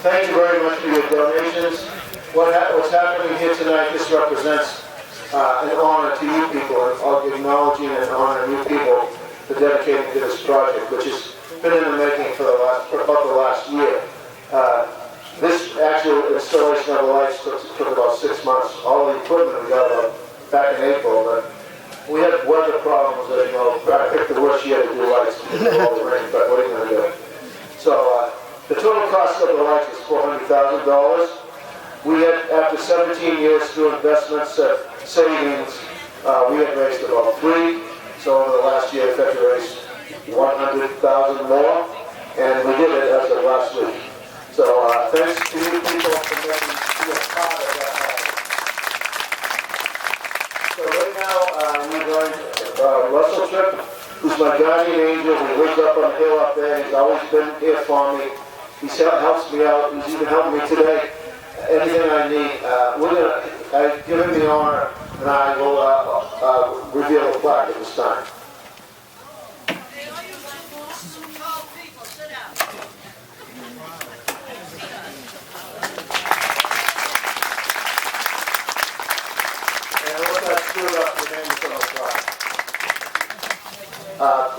Thank you very much for your donations. What's happening here tonight, this represents an honor to you people, of acknowledging and honoring you people for dedicating to this project, which has been in the making for about the last year. This actual installation of the lights took about 6 months. All the equipment we got back in April, but we had weather problems that, I picked the worst year to do lights because of all the rain, but what are you going to do? So the total cost of the lights was $400,000. We had, after 17 years through investments, savings, we had raised about $3. So over the last year, we had to raise $100,000 more, and we did it as of last week. So thanks to you people for making me a part of that. So right now, we're going to Russell Tripp, who's my guardian angel. He lives up on the hill up there. He's always been here for me. He helps me out. He's even helping me today. Anything I need, I give him the honor, and I will reveal the plaque at this time.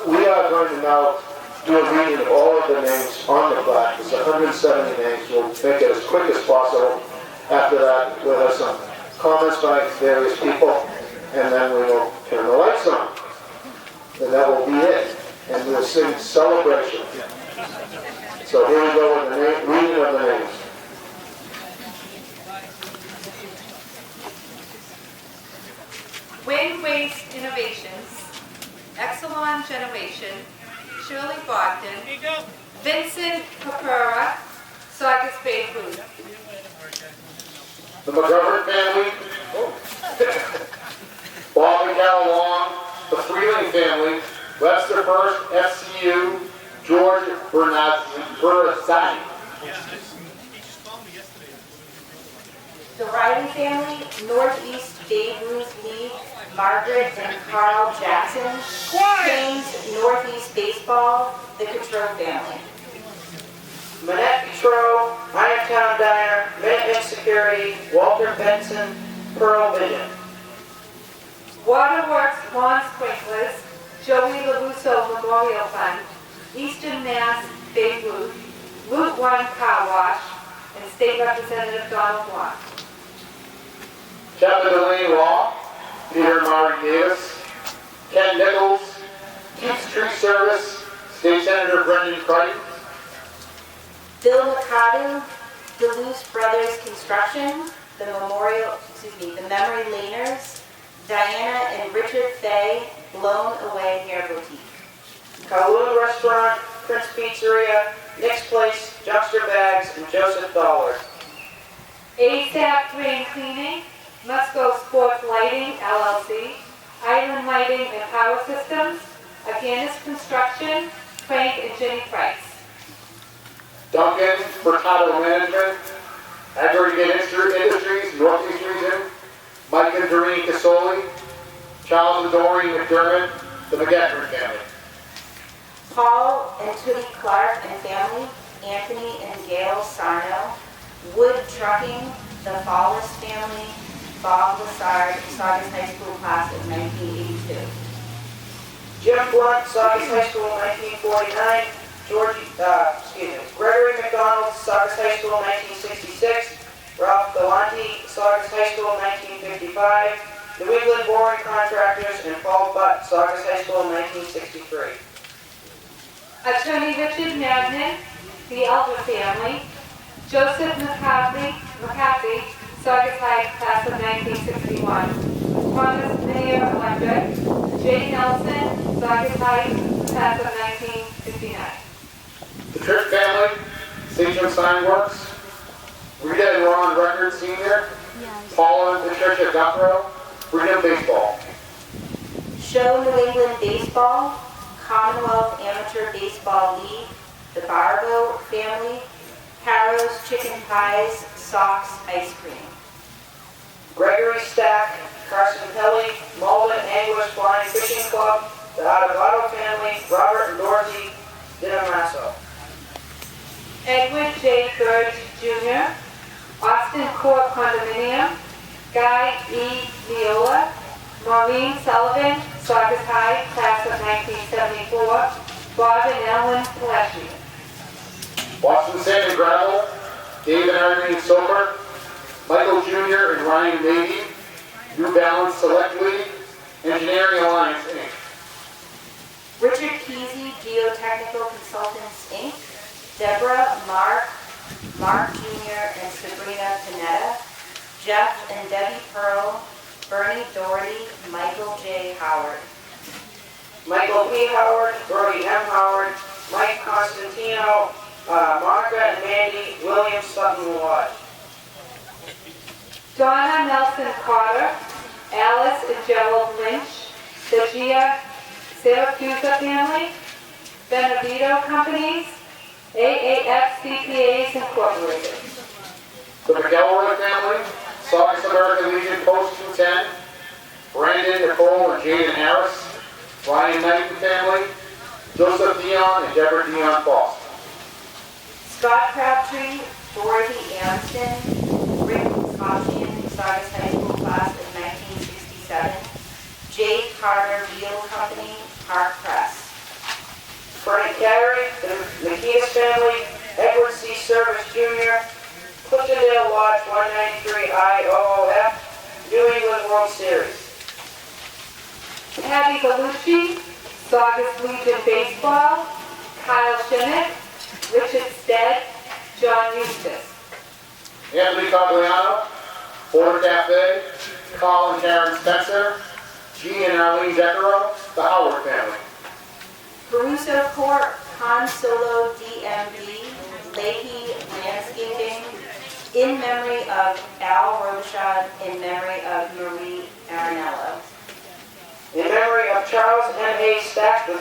We are going to now do a reading of all of the names on the plaque. It's 170 names. We'll make it as quick as possible. After that, we'll have some comments by various people, and then we will turn the lights on. And that will be it. And we'll sing Celebration. So here we go with the reading of the names. Wind Waste Innovations, Exelon Generation, Shirley Bogdan, Vincent Capura, Saugus Bay Food. The McGovern family, Bob and Cal Long, the Freeling family, Webster First, FCU, George Bernazzi. The Riley family, Northeast Babe Ruth League, Margaret and Carl Jackson, James Northeast Baseball, the Cotreau family. Manette Cotreau, Irontown Diner, Minuteman Security, Walter Benson, Pearl Vision. Waterworks Lawn Sprinklers, Joey LaRusso Memorial Fund, Eastern Mass Babe Ruth, Route 1 Car Wash, and State Representative Donald Block. Chapter Delaney Law, Peter Maury Davis, Ken Nichols, Keith's Tree Service, State Senator Brendan Crichton, Bill McAdoo, Duluth Brothers Construction, the Memory Laners, Diana and Richard Fay, Blown Away Hair Boutique. Kowloon Restaurant, Prince Pizzeria, Nick's Place, Juxter Bags, and Joseph Dollar. ASAP Drain Cleaning, Musco Sports Lighting, LLC, Island Lighting and Power Systems, Aganis Construction, Frank and Jenny Price. Duncan Mercado Management, Aggregate Industries, Northeast Region, Mike and Doreen Casoli, Charles and Doreen McDermott, the McGettrick family. Paul and Tootie Clark and family, Anthony and Gail Sarno, Wood Trucking, the Fallis family, Bob Lassard, Saugus High School class of 1982. Jim Blunt, Saugus High School, 1949. Gregory McDonald, Saugus High School, 1966. Ralph Galante, Saugus High School, 1955. New England Boring Contractors, and Paul Butt, Saugus High School, 1963. Attorney Richard Magnan, the Elder family, Joseph McCarthy, Saugus High class of 1961. Thomas Mayer Electric, Jay Nelson, Saugus High class of 1959. The Tripp family, Station Sign Works, Rita and Ron Record Sr., Paula and Patricia Guthrow, Freedom Baseball. Show New England Baseball, Commonwealth Amateur Baseball League, the Barbo family, Harrow's Chicken Pies, Sox Ice Cream. Gregory Stack, Carson Kelly, Malden Anglers Flying Fishing Club, the Adevato family, Robert and Dorothy Dinamasso. Edward J. Birch Jr., Austin Court Condominium, Guy E. Viola, Maureen Sullivan, Saugus High, class of 1974, Bob and Ellen Pellecci. Boston Sand and Gravel, Dave and Irene Soper, Michael Jr. and Ryan Navy, New Balance Select League, Engineering Alliance, Inc. Richard Kesey, Geotechnical Consultants, Inc. Deborah, Mark Jr. and Sabrina Panetta, Jeff and Debbie Pearl, Bernie Doherty, Michael J. Howard. Michael P. Howard, Brody M. Howard, Mike Constantino, Monica and Mandy Williams Sutton Lodge. Donna Nelson Carter, Alice and Gerald Lynch, the Gia Siracusa family, Benevito Companies, AAF CPAs Incorporated. The McElroy family, Saugus American Legion Post 210, Brandon, Nicole, and Jaden Harris, Ryan Knight and family, Joseph Dion and Deborah Dion Foss. Scott Crabtree, Dorothy Amston, Rick Scotchian, Saugus High School class of 1967, J. Carter Wheel Company, Park Press. Frank Carey, the McKees family, Edward C. Service Jr., Cliftondale Lodge 193 IOOF, New England World Series. Patty Bellucci, Saugus Legion Baseball, Kyle Schmidt, Richard Stead, John Eustace. Anthony Cogliano, Border Cafe, Carl and Karen Spencer, G and Arlene Deckero, the Howard family. Caruso Court, Han Solo DMV, Leahy Landscaping, in memory of Al Rochad, in memory of Marie Arinello. In memory of Charles M.A. Stack III,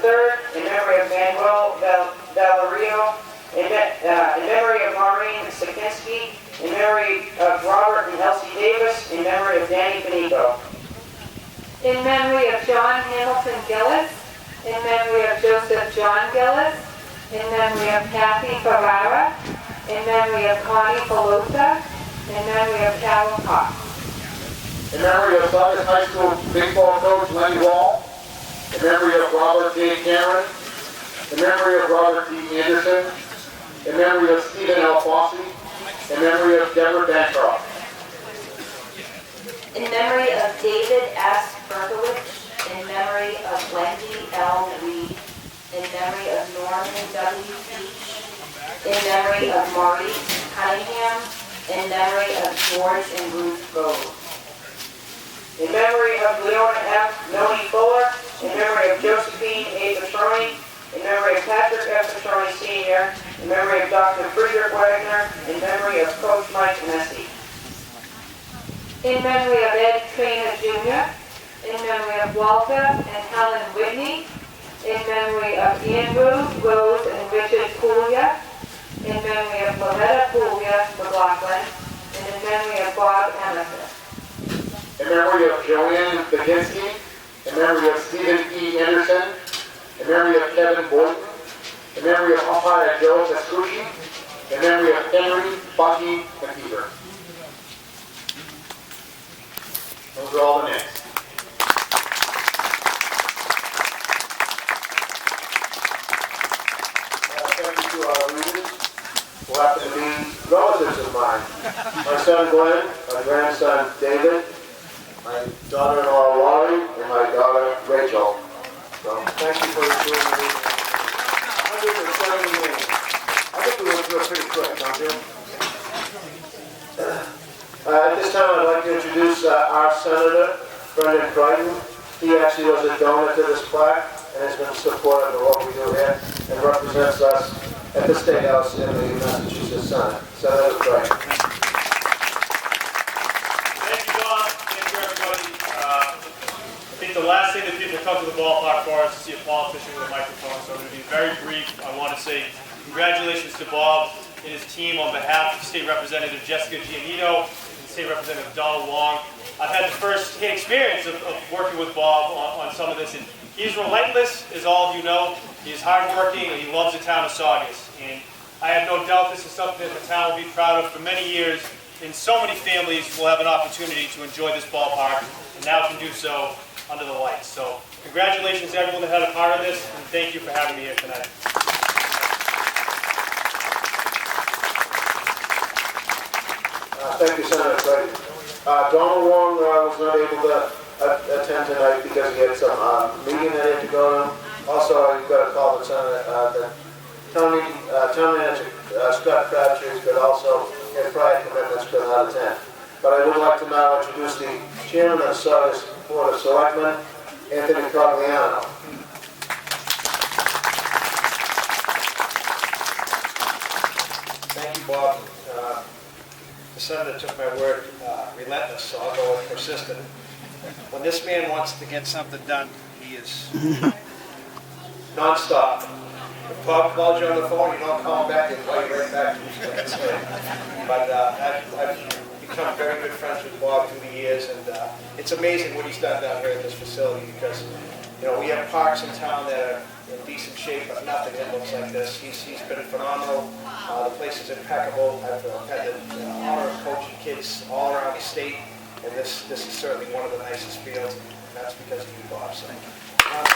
in memory of Manuel Valerio, in memory of Maureen Sikinski, in memory of Robert and Elsie Davis, in memory of Danny Benito. In memory of John Hamilton Gillis, in memory of Joseph John Gillis, in memory of Kathy Ferrara, in memory of Connie Pelosa, in memory of Carol Cox. In memory of Saugus High School baseball coach Lenny Wall, in memory of Robert J. Cameron, in memory of Robert D. Anderson, in memory of Stephen L. Fossey, in memory of Deborah Bancroft. In memory of David S. Berkowitz, in memory of Wendy L. Reed, in memory of Norman W. Peach, in memory of Maurice Cunningham, in memory of George and Ruth Gold. In memory of Leona F. Noni Fuller, in memory of Josephine A. Petroni, in memory of Patrick F. Petroni Sr., in memory of Dr. Friedrich Wagner, in memory of Coach Mike Messi. In memory of Ed Trainer Jr., in memory of Walter and Helen Whitney, in memory of Andrew, Rose, and Richard Puglia, in memory of Loretta Puglia McLaughlin, and in memory of Bob Emerson. In memory of Joanne Baginski, in memory of Stephen E. Anderson, in memory of Kevin Boynton, in memory of umpire Joe Vescucci, in memory of Henry Bucky McKeever. Those are all the names. Thank you to our leaders who happen to be relatives of mine. My son Glenn, my grandson David, my daughter-in-law Laurie, and my daughter Rachel. So thank you for doing the 170 names. I think we went through it pretty quick, don't you? At this time, I'd like to introduce our Senator, Brendan Crichton. He actually was a donor to this plaque and has been supportive of what we do here and represents us at the State House in the Massachusetts Senate. Senator Crichton. Thank you, Bob. Thank you, everybody. I think the last thing that people come to the ballpark for is to see a politician with a microphone, so I'm going to be very brief. I want to say congratulations to Bob and his team on behalf of State Representative Jessica Giannino and State Representative Donald Long. I've had the first-hand experience of working with Bob on some of this, and he's relentless, as all of you know. He's hardworking, and he loves the town of Saugus. And I have no doubt this is something that the town will be proud of for many years, and so many families will have an opportunity to enjoy this ballpark, and now can do so under the lights. So congratulations to everyone that had a part of this, and thank you for having me here tonight. Thank you, Senator Clayton. Donald Wong was not able to attend tonight because he had some meeting that he had to go to. Also, you've got to call the town manager, Scott Crabtree, but also had prior commitments could not attend. But I would like to now introduce the chairman of the Saugus Board of Selectmen, Anthony Cogliano. Thank you, Bob. The senator took my word relentless, so I'll go with persistent. When this man wants to get something done, he is non-stop. If Bob calls you on the phone, you don't call him back, he'll call you right back. But I've become very good friends with Bob through the years, and it's amazing what he's done down here at this facility, because we have parks in town that are in decent shape, but nothing that looks like this. He's been phenomenal. The place is impeccable. I've had the honor of coaching kids all around the state, and this is certainly one of the nicest fields, and that's because of you, Bob. So, on behalf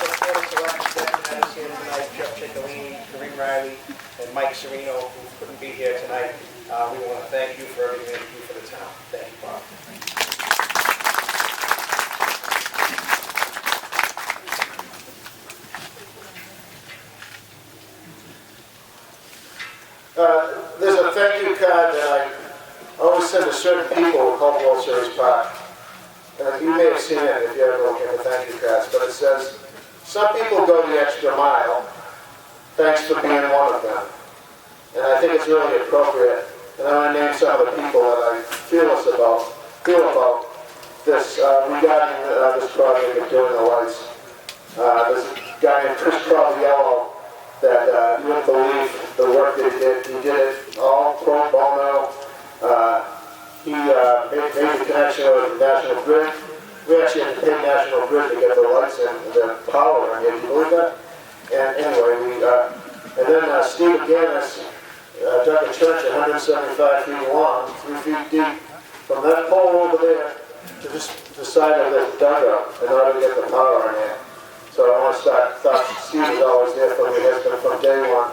of the Board of Selectmen that had us here tonight, Jeff Ciccolini, Kareem Riley, and Mike Serino, who couldn't be here tonight, we want to thank you for everything that you do for the town. Thank you, Bob. There's a thank you card that I always send to certain people who call World Series Park. You may have seen it if you ever look at the thank you cards, but it says, some people go the extra mile, thanks for being one of them. And I think it's really appropriate. And I want to name some of the people that I feel about this regarding this project of doing the lights. There's a guy named Chris Cogliello that you wouldn't believe the work that he did. He did it all pro bono. He made the connection with National Grid. We actually had to pay National Grid to get the lights and the power in here. Do you believe that? And anyway, and then Steve Gannis dug a trench 175 feet long, 3 feet deep, from that pole over there to just the side of the dugout in order to get the power in here. So I want to thought Steve was always there for me, has been from day one.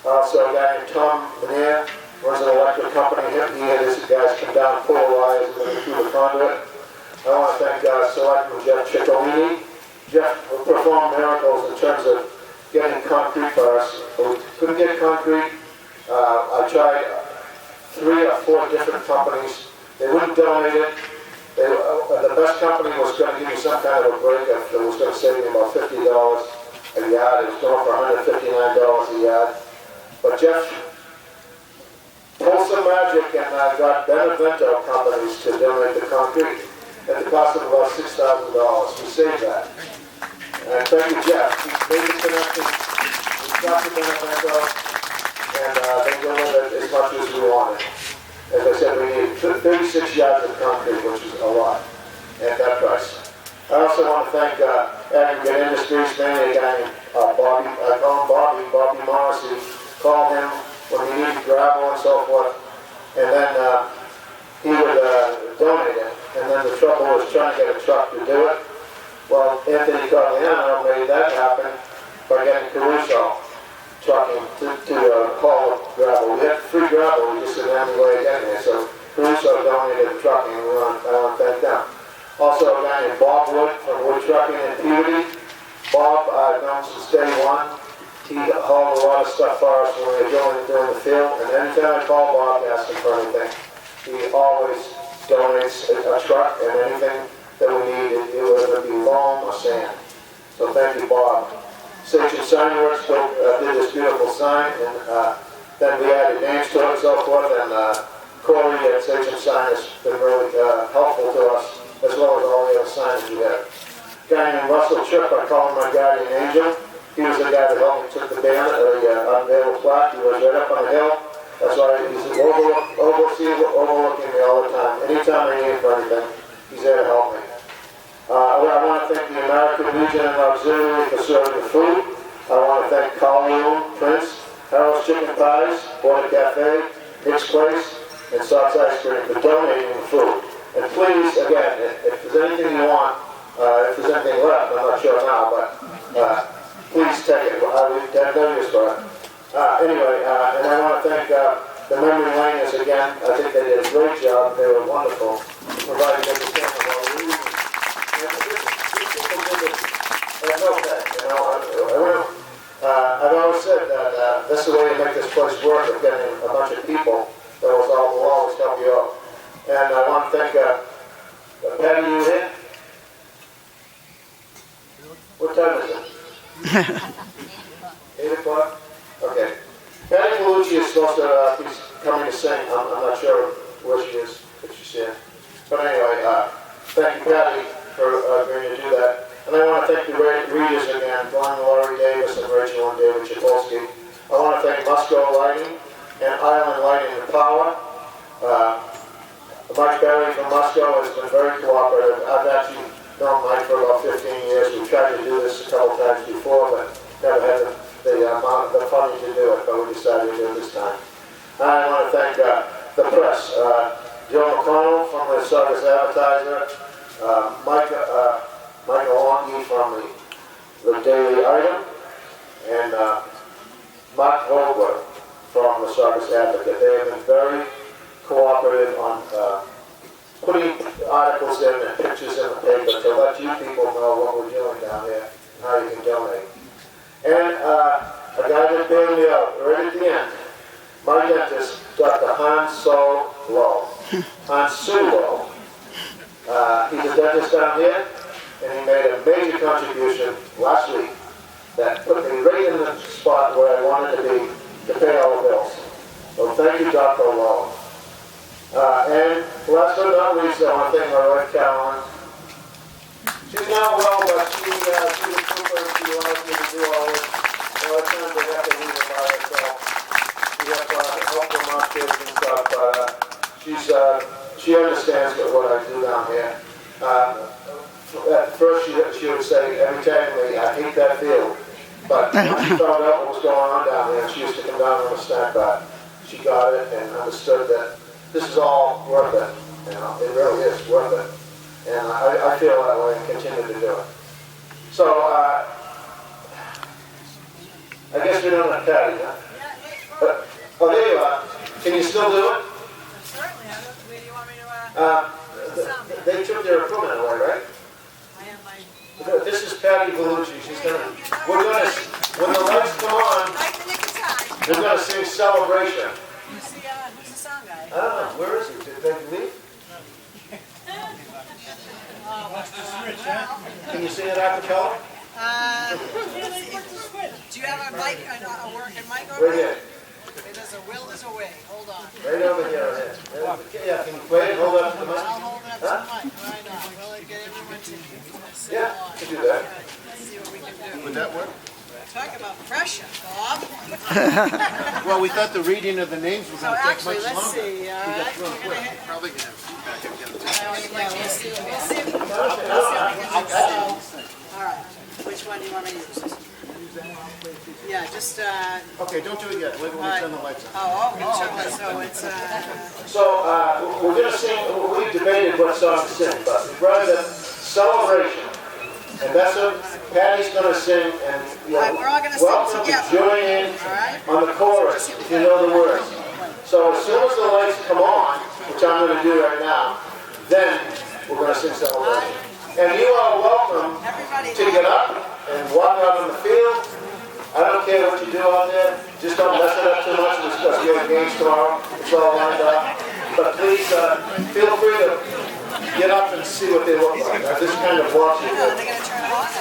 Also, a guy named Tom Manier runs an electric company. He and his guys come down, pull the wires, and then through the conduit. I want to thank Selectman Jeff Ciccolini. Jeff performed miracles in terms of getting concrete for us. We couldn't get concrete. I tried 3 or 4 different companies. They wouldn't donate it. The best company was going to give me some kind of a breakup that was going to save me about $50 a yard. It was going for $159 a yard. But Jeff pulled some magic and got Benevento companies to donate the concrete at the cost of about $6,000. We saved that. And thank you, Jeff. He made the connection. We got to Benevento, and they delivered as much as we wanted. As I said, we need 36 yards of concrete, which is a lot, at that price. I also want to thank Aggregate Industries, mainly a guy named Bobby. I call him Bobby Morrissey. Call him when we need gravel and so forth, and then he would donate it. And then the trouble was trying to get a truck to do it. Well, Anthony Cogliano made that happen by getting Caruso trucking to haul gravel. We had free gravel, we just didn't have any way of getting it. So Caruso donated the trucking, and I want to thank them. Also, a guy named Bob Wood from Wood Trucking in Peabody. Bob, I've known since day one. He hauled a lot of stuff for us when we were doing the field. And anytime I call Bob to ask him for anything, he always donates a truck and anything that we need, whether it be loam or sand. So thank you, Bob. Sage and Sign Works did this beautiful sign, and then we added names to it and so forth, and Corey at Sage and Sign has been really helpful to us, as well as all the other signs we have. A guy named Russell Tripp, I call him my guardian angel. He was the guy that helped me took the banner, the unveiled plaque. He was right up on the hill. That's why he's overlooking me all the time. Anytime I need for anything, he's there to help me. I want to thank the American Legion and Auxiliary for serving the food. I want to thank Colleen, Prince, Harold's Chicken Pies, Border Cafe, Hicks Place, and Sox Ice Cream for donating the food. And please, again, if there's anything you want, if there's anything left, I'm not sure now, but please take it. I would have no use for it. Anyway, and I want to thank the memory laners again. I think they did a great job. They were wonderful, providing entertainment while we were these people did it. And okay, you know, I've always said that this is the way to make this place work, of getting a bunch of people that will always help you out. And I want to thank Patty, you here? What time is it? 8 o'clock? Okay. Patty Bellucci is supposed to be coming to sing. I'm not sure where she is, if she's here. But anyway, thank you, Patty, for agreeing to do that. And I want to thank the readers again, Glenn, Laurie Davis, and Rachel and David Chapolsky. I want to thank Musco Lighting and Island Lighting and Power. Mike Berry from Musco has been very cooperative. I've actually known Mike for about 15 years. We've tried to do this a couple times before, but never had the funding to do it, but we decided to do it this time. I want to thank the press, Joe McConnell from the Saugus Advertiser, Michael Longy from the Daily Item, and Mark Vogler from the Saugus Advocate. They have been very cooperative on putting articles in and pictures in the paper to let you people know what we're doing down here and how you can donate. And a guy that bailed me out right at the end, my dentist, Dr. Hans So Lowe. Hans Sue Lowe. He's a dentist down here, and he made a major contribution last week that put me right in the spot where I wanted to be to pay all the bills. So thank you, Dr. Lowe. And last but not least, I want to thank my wife, Carolyn. She's not well, but she's a trooper. She allows me to do all this. A lot of times I have to leave her by herself. We have to help her mom kids and stuff, but she understands what I do down here. At first she would say, every time, I hate that field. But when she found out what was going on down there, she used to come down on a snack bar. She got it and understood that this is all worth it. You know, it really is worth it. And I feel that way and continue to do it. So, I guess we don't have Patty, huh? But, oh, there you are. Can you still do it? Certainly. Where do you want me to, They took their equipment away, right? I have my... This is Patty Bellucci. She's gonna, when the lights come on, Right in the nick of time. we're gonna sing Celebration. Who's the song guy? I don't know, where is he? Did they leave? Can you sing it a cappella? Do you have a mic, a working mic over Right here. There's a will, there's a way. Hold on. Right over here. Yeah, can you play it? Hold up to the mic. I'll hold it up to the mic. Why not? Will it get everyone to sing Yeah, along? you can do that. Let's see what we can do. Would that work? Talk about pressure, Bob. Well, we thought the reading of the names was So going to take actually, much let's longer. see, all right? We're gonna hit. Probably going to have feedback and get it. Yeah, we'll see. We'll see if we can do so. All right. Which one do you want to use? Yeah, just, Okay, don't do it yet. Wait till we turn the lights on. so it's, So, we're gonna sing, we debated what song to sing, but rather than Celebration. And that's what Patty's gonna sing, and we're all gonna sing welcome together. to join in all right? on the chorus, if you know the words. So as soon as the lights come on, which I'm gonna do right now, then we're gonna sing Celebration. And you are welcome Everybody. to get up and walk out on the field. I don't care what you do out there, just don't mess it up too much because we have games tomorrow. It's all lined up. But please feel free to get up and see what they look like. This kind of walks you. They're gonna turn it off.